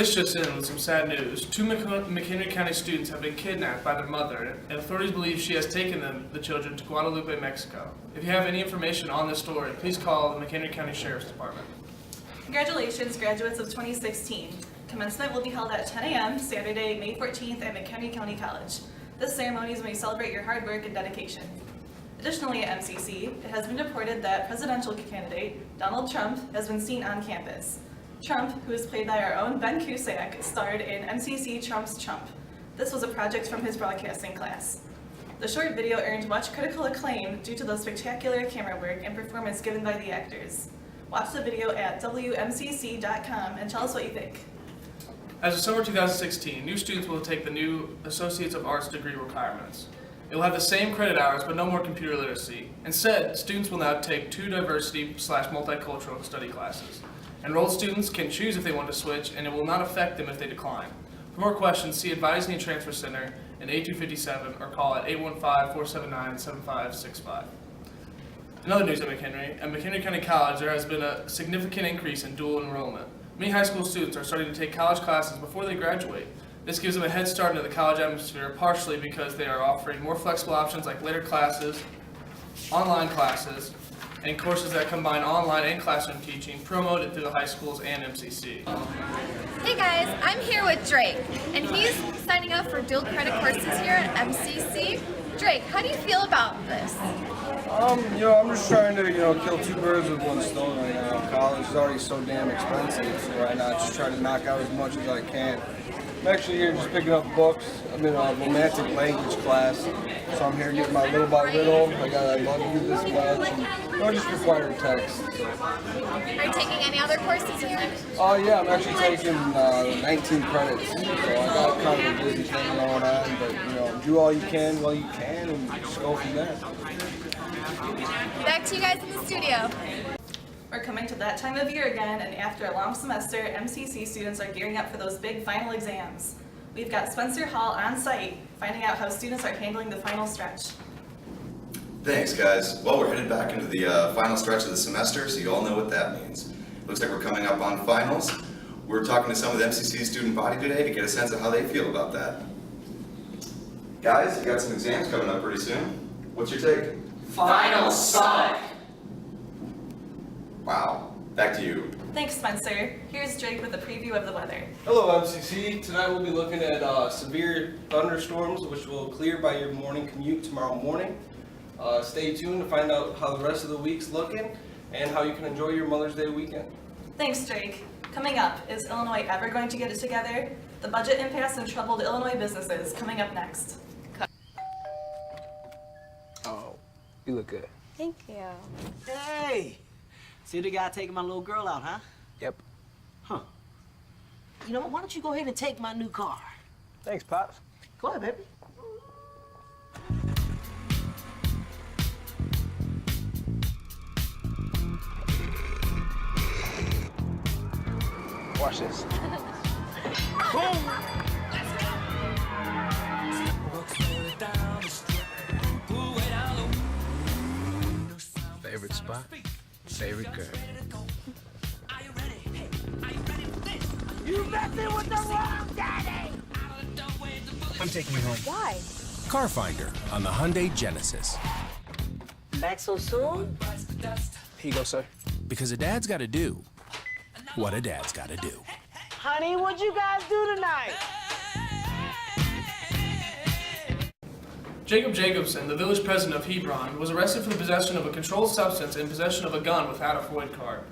This just in with some sad news. Two McHenry County students have been kidnapped by their mother, and authorities believe she has taken the children to Guadalupe, Mexico. If you have any information on this story, please call the McHenry County Sheriff's Department. Congratulations, graduates of 2016. Commencement will be held at 10 a.m. Saturday, May 14th at McHenry County College. This ceremony is when we celebrate your hard work and dedication. Additionally, at MCC, it has been reported that presidential candidate Donald Trump has been seen on campus. Trump, who is played by our own Ben Cusack, starred in MCC Trump's Trump. This was a project from his broadcasting class. The short video earned much critical acclaim due to the spectacular camera work and performance given by the actors. Watch the video at WMCC.com and tell us what you think. As of summer 2016, new students will take the new Associates of Arts degree requirements. It will have the same credit hours, but no more computer literacy. Instead, students will now take 2 diversity/multicultural study classes. Enrolled students can choose if they want to switch, and it will not affect them if they decline. For more questions, see Advising and Transfer Center in 8257 or call at 815-479-7565. In other news at McHenry County College, there has been a significant increase in dual enrollment. Many high school students are starting to take college classes before they graduate. This gives them a head start into the college atmosphere, partially because they are offering more flexible options like later classes, online classes, and courses that combine online and classroom teaching promoted through the high schools and MCC. Hey guys, I'm here with Drake, and he's signing up for dual credit courses here at MCC. Drake, how do you feel about this? I'm just trying to, kill 2 birds with 1 stone right now. College is already so damn expensive, so right now I just try to knock out as much as I can. I'm actually here just picking up books. I'm in a romantic language class, so I'm here getting my little by little. I love you this much, and I just require text. So. Are you taking any other courses here? Yeah, I'm actually taking 19 credits, so I got kind of a busy thing going on, but do all you can while you can, and just go from there. Back to you guys in the studio. We're coming to that time of year again, and after a long semester, MCC students are gearing up for those big final exams. We've got Spencer Hall on site, finding out how students are handling the final stretch. Thanks, guys. Well, we're headed back into the final stretch of the semester, so you all know what that means. Looks like we're coming up on finals. We're talking to some of the MCC student body today to get a sense of how they feel about that. Guys, you got some exams coming up pretty soon. What's your take? Finals suck! Wow. Back to you. Thanks, Spencer. Here's Drake with a preview of the weather. Hello, MCC. Tonight we'll be looking at severe thunderstorms, which will clear by your morning commute tomorrow morning. Stay tuned to find out how the rest of the week's looking and how you can enjoy your Mother's Day weekend. Thanks, Drake. Coming up, is Illinois ever going to get it together? The budget impasse and troubled Illinois businesses, coming up next. Oh, you look good. Thank you. Hey! See the guy taking my little girl out, huh? Yep. Huh. You know what? Why don't you go ahead and take my new car? Thanks, Pops. Go ahead, baby. Watch this. Favorite spot? Favorite girl. You messing with the wrong daddy! I'm taking you home. Why? Car Finder on the Hyundai Genesis. Back so soon? Here you go, sir. Because a dad's got to do what a dad's got to do. Honey, what'd you guys do tonight? Jacob Jacobson, the village president of Hebron, was arrested for the possession of a controlled substance and possession of a gun without a FOID card.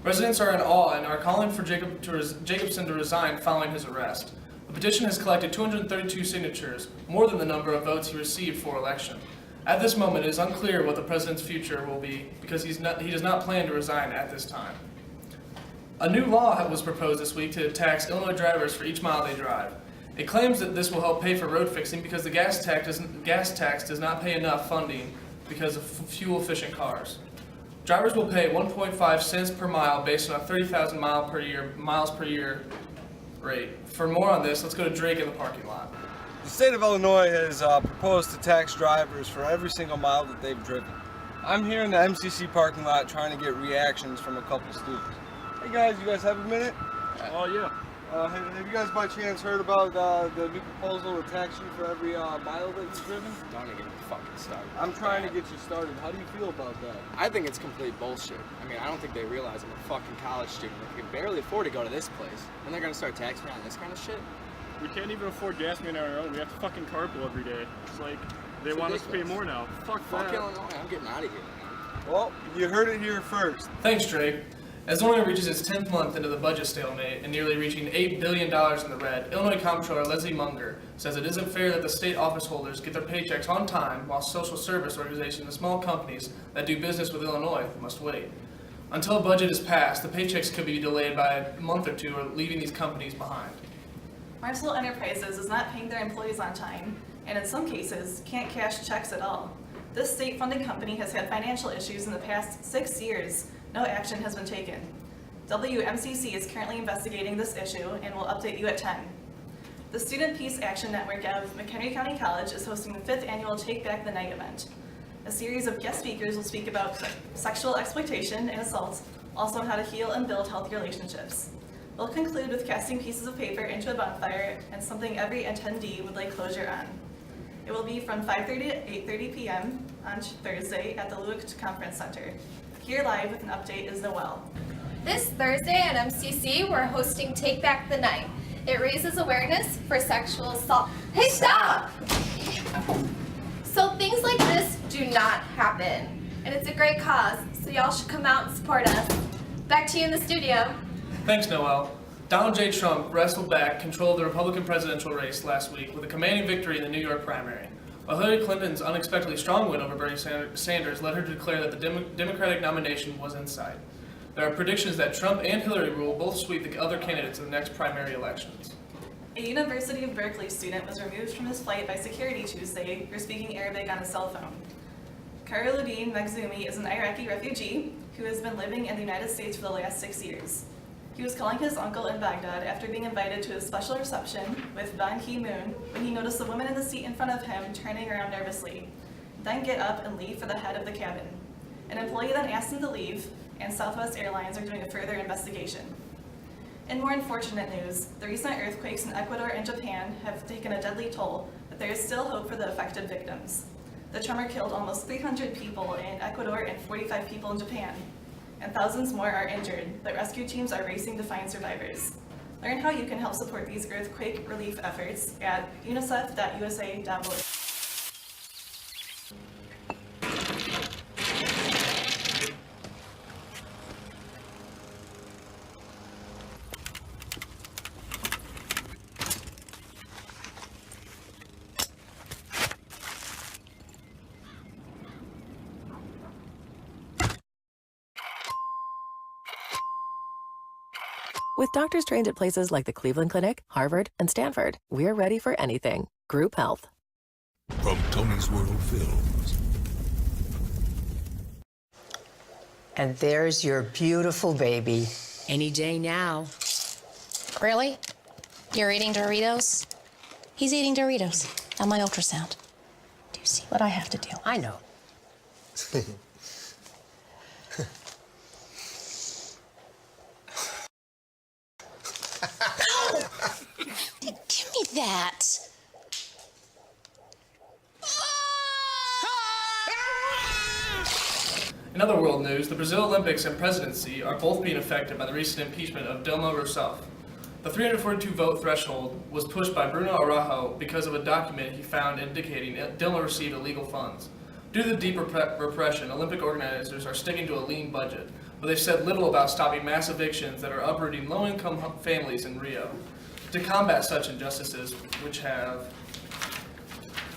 Residents are in awe and are calling for Jacobson to resign following his arrest. The petition has collected 232 signatures, more than the number of votes he received for election. At this moment, it is unclear what the president's future will be because he does not plan to resign at this time. A new law was proposed this week to tax Illinois drivers for each mile they drive. It claims that this will help pay for road fixing because the gas tax does not pay enough funding because of fuel-efficient cars. Drivers will pay 1.5 cents per mile based on a 30,000 miles per year rate. For more on this, let's go to Drake in the parking lot. The state of Illinois has proposed to tax drivers for every single mile that they've driven. I'm here in the MCC parking lot trying to get reactions from a couple students. Hey guys, you guys have a minute? Oh, yeah. Have you guys by chance heard about the new proposal to tax you for every mile that you've driven? Don't even get me fucking started. I'm trying to get you started. How do you feel about that? I think it's complete bullshit. I mean, I don't think they realize I'm a fucking college student. I can barely afford to go to this place. And they're gonna start taxing me on this kind of shit? We can't even afford gas money on our own. We have to fucking carpool every day. It's like, they It's want us to pay ridiculous. more now. Fuck Fuck that. Illinois, I'm getting out of here. Well, you heard it here first. Thanks, Drake. As Illinois reaches its 10th month into the budget stalemate and nearly reaching $8 billion in the red, Illinois Comptroller Leslie Munger says it isn't fair that the state office holders get their paychecks on time while social service organizations and small companies that do business with Illinois must wait. Until a budget is passed, the paychecks could be delayed by a month or two or leaving these companies behind. Marcel Enterprises is not paying their employees on time, and in some cases, can't cash checks at all. This state-funded company has had financial issues in the past 6 years. No action has been taken. WMCC is currently investigating this issue and will update you at 10. The Student Peace Action Network of McHenry County College is hosting the 5th annual Take Back the Night event. A series of guest speakers will speak about sexual exploitation and assault, also how to heal and build healthy relationships. We'll conclude with casting pieces of paper into a bonfire and something every attendee would like closure on. It will be from 5:30 to 8:30 p.m. on Thursday at the Lewick Conference Center. Here live with an update is Noelle. This Thursday at MCC, we're hosting Take Back the Night. It raises awareness for sexual assault. Hey, stop! So things like this do not happen. And it's a great cause, so y'all should come out and support us. Back to you in the studio. Thanks, Noel. Donald J. Trump wrestled back control of the Republican presidential race last week with a commanding victory in the New York primary. While Hillary Clinton's unexpectedly strong win over Bernie Sanders led her to declare that the Democratic nomination was in sight. There are predictions that Trump and Hillary will both sweep the other candidates in the next primary elections. A University of Berkeley student was removed from his flight by security Tuesday for speaking Arabic on a cell phone. Karaluddin Makhzoumi is an Iraqi refugee who has been living in the United States for the last 6 years. He was calling his uncle in Baghdad after being invited to a special reception with Ban Ki-moon when he noticed the woman in the seat in front of him turning around nervously, then get up and leave for the head of the cabin. An employee then asked him to leave, and Southwest Airlines are doing a further investigation. In more unfortunate news, the recent earthquakes in Ecuador and Japan have taken a deadly toll, but there is still hope for the affected victims. The tremor killed almost 300 people in Ecuador and 45 people in Japan, and thousands more are injured, but rescue teams are racing to find survivors. Learn how you can help support these earthquake relief efforts at unicef.usa.org. With doctors trained at places like the Cleveland Clinic, Harvard, and Stanford, we're ready for anything. Group health. From Tony's World Films. And there's your beautiful baby. Any day now. Really? You're eating Doritos? He's eating Doritos on my ultrasound. Do you see what I have to do? I know. Give me that. In other world news, the Brazil Olympics and presidency are both being affected by the recent impeachment of Dilma Rousseff. The 342 vote threshold was pushed by Bruno Araujo because of a document he found indicating Dilma received illegal funds. Due to the deep repression, Olympic organizers are sticking to a lean budget, but they've said little about stopping mass evictions that are uprooting low-income families in Rio. To combat such injustices, which have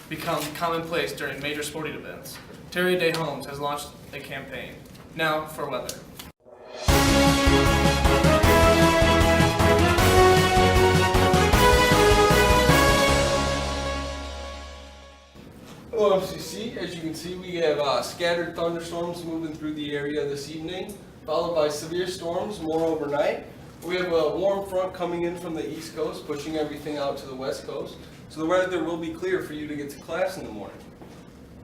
become commonplace during major sporting events, Terry Day Holmes has launched a campaign. Now for weather. Hello, MCC. As you can see, we have scattered thunderstorms moving through the area this evening, followed by severe storms more overnight. We have a warm front coming in from the East Coast, pushing everything out to the West Coast, so the weather will be clear for you to get to class in the morning.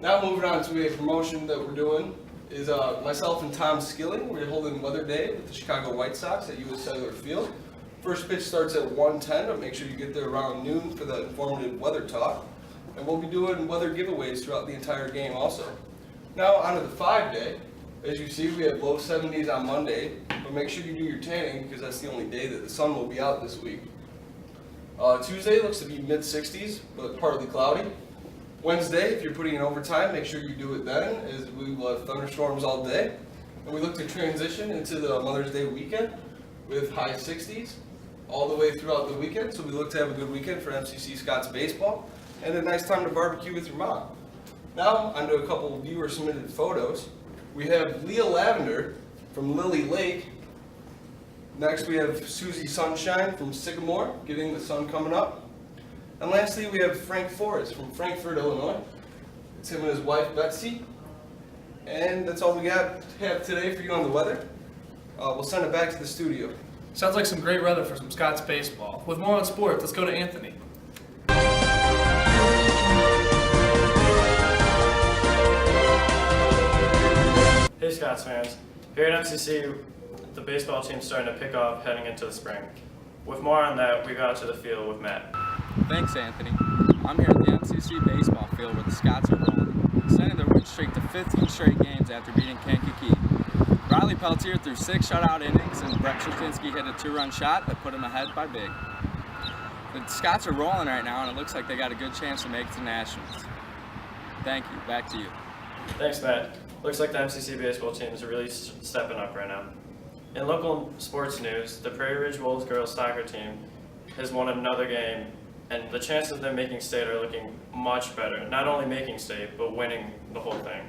Now moving on to a promotion that we're doing is myself and Tom Skilling. We're holding Weather Day with the Chicago White Sox at US Cellular Field. First pitch starts at 1:10, but make sure you get there around noon for the informative weather talk. And we'll be doing weather giveaways throughout the entire game also. Now on to the 5-day. As you see, we have low 70s on Monday, but make sure you do your tanning because that's the only day that the sun will be out this week. Tuesday looks to be mid-60s, but partly cloudy. Wednesday, if you're putting in overtime, make sure you do it then, as we will have thunderstorms all day. And we look to transition into the Mother's Day weekend with high 60s all the way throughout the weekend. So we look to have a good weekend for MCC Scots baseball and a nice time to barbecue with your mom. Now, onto a couple of viewer submitted photos. We have Leah Lavender from Lily Lake. Next, we have Susie Sunshine from Sycamore, getting the sun coming up. And lastly, we have Frank Forrest from Frankfort, Illinois. It's him and his wife, Betsy. And that's all we have today for you on the weather. We'll send it back to the studio. Sounds like some great weather for some Scots baseball. With more on sports, let's go to Anthony. Hey Scots fans, here at MCC, the baseball team's starting to pick off heading into the spring. With more on that, we got to the field with Matt. Thanks, Anthony. I'm here at the MCC baseball field where the Scots are rolling, extending their win streak to 15 straight games after beating Kankakee. Riley Peltier threw 6 shutout innings, and Brett Straczynski hit a 2-run shot that put him ahead by big. The Scots are rolling right now, and it looks like they got a good chance to make it to Nationals. Thank you. Back to you. Thanks, Matt. Looks like the MCC baseball team is really stepping up right now. In local sports news, the Prairie Ridge Wolves girls soccer team has won another game, and the chances of them making state are looking much better. Not only making state, but winning the whole thing.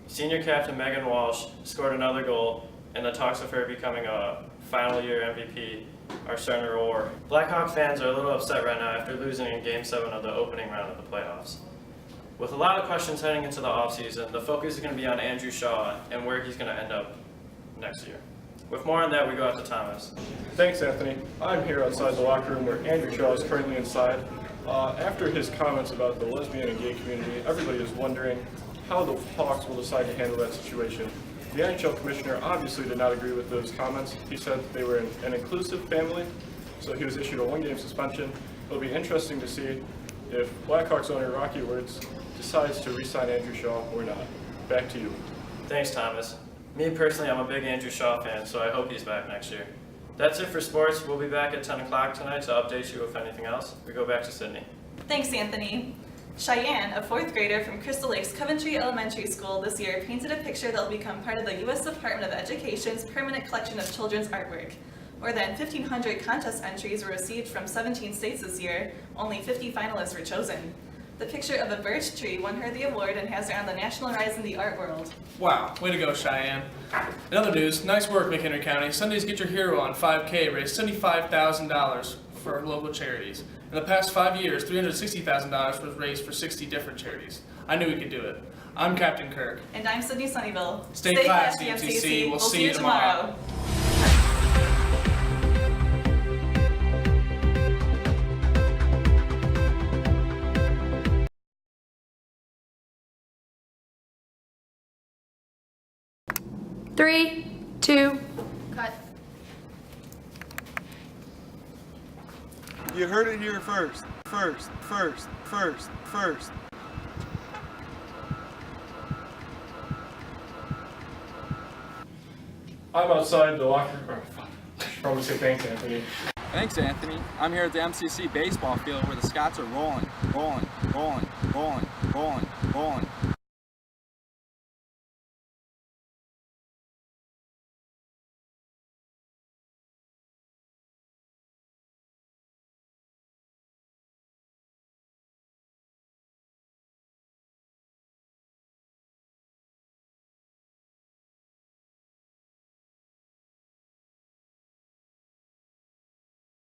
Senior captain Megan Walsh scored another goal, and the talks of her becoming a final year MVP are starting to roar. Blackhawk fans are a little upset right now after losing in Game 7 of the opening round of the playoffs. With a lot of questions heading into the offseason, the focus is going to be on Andrew Shaw and where he's going to end up next year. With more on that, we go out to Thomas. Thanks, Anthony. I'm here outside the locker room where Andrew Shaw is currently inside. After his comments about the lesbian and gay community, everybody is wondering how the Hawks will decide to handle that situation. The NHL commissioner obviously did not agree with those comments. He said they were an inclusive family, so he was issued a 1-game suspension. It'll be interesting to see if Blackhawks owner Rocky Wirtz decides to re-sign Andrew Shaw or not. Back to you. Thanks, Thomas. Me personally, I'm a big Andrew Shaw fan, so I hope he's back next year. That's it for sports. We'll be back at 10 o'clock tonight to update you if anything else. We go back to Sydney. Thanks, Anthony. Cheyenne, a 4th grader from Crystal Lakes Coventry Elementary School this year, painted a picture that will become part of the U.S. Department of Education's permanent collection of children's artwork. More than 1,500 contest entries were received from 17 states this year. Only 50 finalists were chosen. The picture of a birch tree won her the award and has her on the national rise in the art world. Wow, way to go, Cheyenne. In other news, nice work, McHenry County. Sunday's Get Your Hero on 5K raised $75,000 for local charities. In the past 5 years, $360,000 was raised for 60 different charities. I knew we could do it. I'm Captain Kirk. And I'm Sydney Sunnyville. Stay classy, MCC. We'll see you tomorrow. Three, two, cut. You heard it here first. First. I'm outside the locker room. Probably say thanks, Anthony. Thanks, Anthony. I'm here at the MCC baseball field where the Scots are rolling.